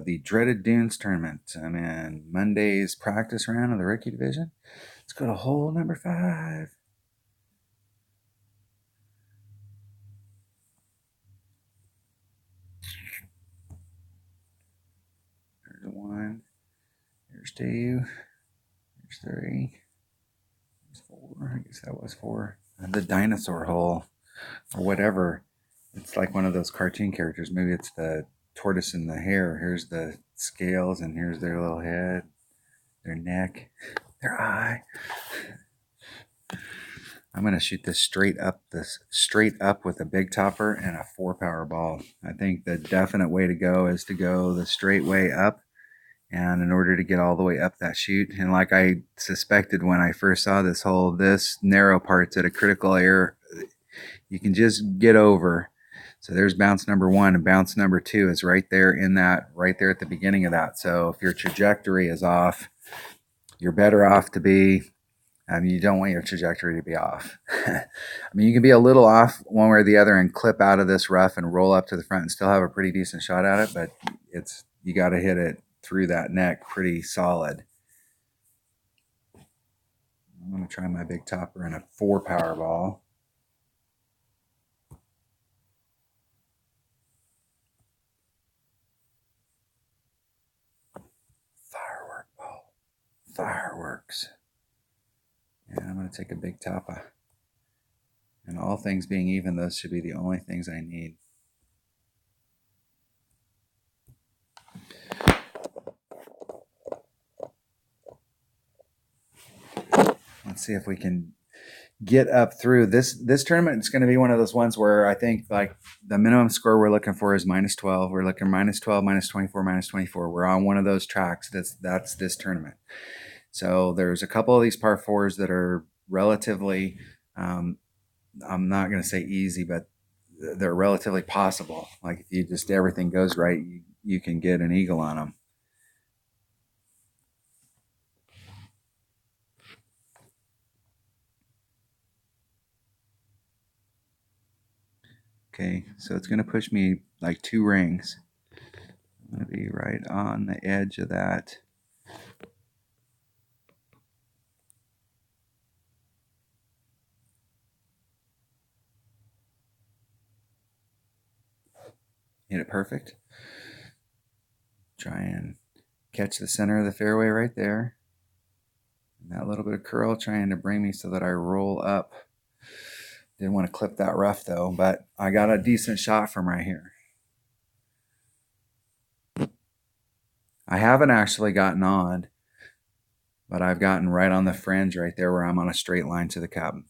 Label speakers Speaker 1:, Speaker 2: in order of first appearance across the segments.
Speaker 1: the dreaded Dunes tournament. I'm in Monday's practice round of the rookie division. Let's go to hole number 5. There's 1. There's 2. There's 3. There's 4. I guess that was 4. And the dinosaur hole, or whatever. It's like one of those cartoon characters. Maybe it's the tortoise and the hare. Here's the scales, and here's their little head, their neck, their eye. I'm going to shoot this straight up with a big topper and a 4-power ball. I think the definite way to go is to go the straight way up, and in order to get all the way up that chute, and like I suspected when I first saw this hole, this narrow part's at a critical error you can just get over. So there's bounce number 1, and bounce number 2 is right there at the beginning of that. So if your trajectory is off, you're better off to be, you don't want your trajectory to be off. I mean, you can be a little off one way or the other and clip out of this rough and roll up to the front and still have a pretty decent shot at it, but you got to hit it through that neck pretty solid. I'm going to try my big topper and a 4-power ball. Fireworks. And I'm going to take a big topper. And all things being even, those should be the only things I need. Let's see if we can get up through this tournament. It's going to be one of those ones where I think like the minimum score we're looking for is -12. We're looking -12, -24, -24. We're on one of those tracks. That's this tournament. So there's a couple of these par 4s that are relatively, I'm not going to say easy, but they're relatively possible. Like if you just everything goes right, you can get an eagle on them. Okay, so it's going to push me like 2 rings. I'm going to be right on the edge of that. Hit it perfect. Try and catch the center of the fairway right there. And that little bit of curl trying to bring me so that I roll up. Didn't want to clip that rough though, but I got a decent shot from right here. I haven't actually gotten on, but I've gotten right on the fringe right there where I'm on a straight line to the cabin.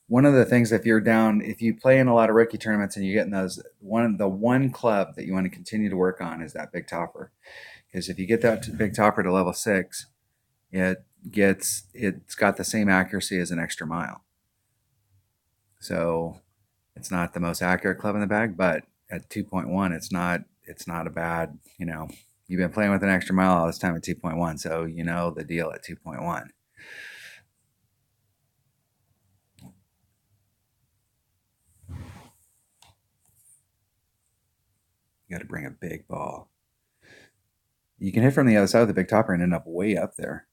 Speaker 1: One of the things, if you play in a lot of rookie tournaments and you get in those, the one club that you want to continue to work on is that big topper. Because if you get that big topper to level 6, it's got the same accuracy as an extra mile. So it's not the most accurate club in the bag, but at 2.1, it's not a bad, you've been playing with an extra mile all this time at 2.1, so you know the deal at 2.1. You got to bring a big ball. You can hit from the other side of the big topper and end up way up there.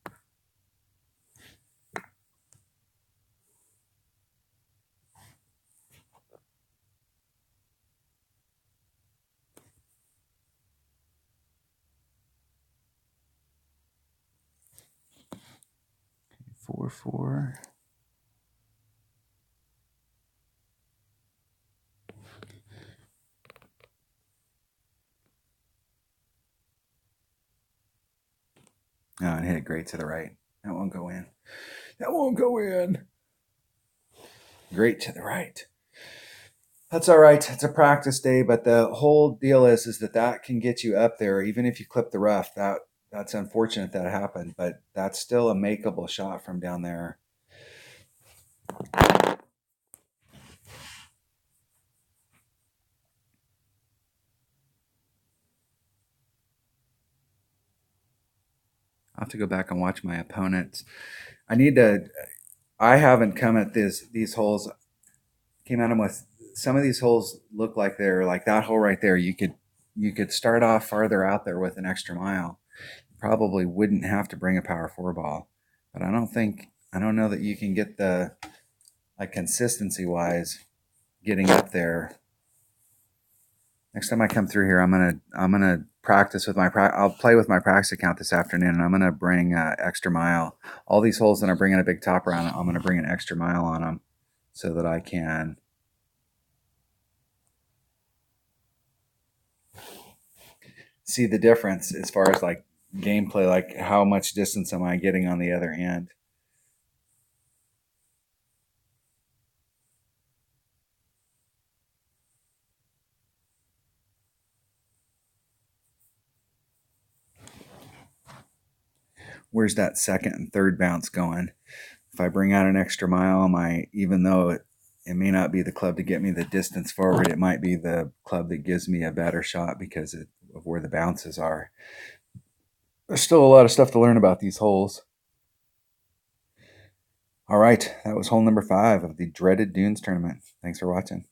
Speaker 1: Okay, 4-4. Oh, and hit it great to the right. That won't go in. That won't go in. Great to the right. That's all right. It's a practice day, but the whole deal is that can get you up there, even if you clip the rough. That's unfortunate that happened, but that's still a makeable shot from down there. I'll have to go back and watch my opponents. I haven't come at these holes, came at them with some of these holes look like they're like that hole right there. You could start off farther out there with an extra mile. Probably wouldn't have to bring a power 4 ball, but I don't know that you can get the, like, consistency wise, getting up there. Next time I come through here, I'm gonna practice with I'll play with my practice account this afternoon, and I'm gonna bring extra mile. All these holes that I'm bringing a big topper on, I'm gonna bring an extra mile on them, so that I can see the difference as far as like gameplay, like how much distance am I getting on the other end. Where's that second and third bounce going? If I bring out an extra mile, even though it may not be the club to get me the distance forward, it might be the club that gives me a better shot because of where the bounces are. There's still a lot of stuff to learn about these holes. All right, that was hole number 5 of the dreaded Dunes tournament. Thanks for watching.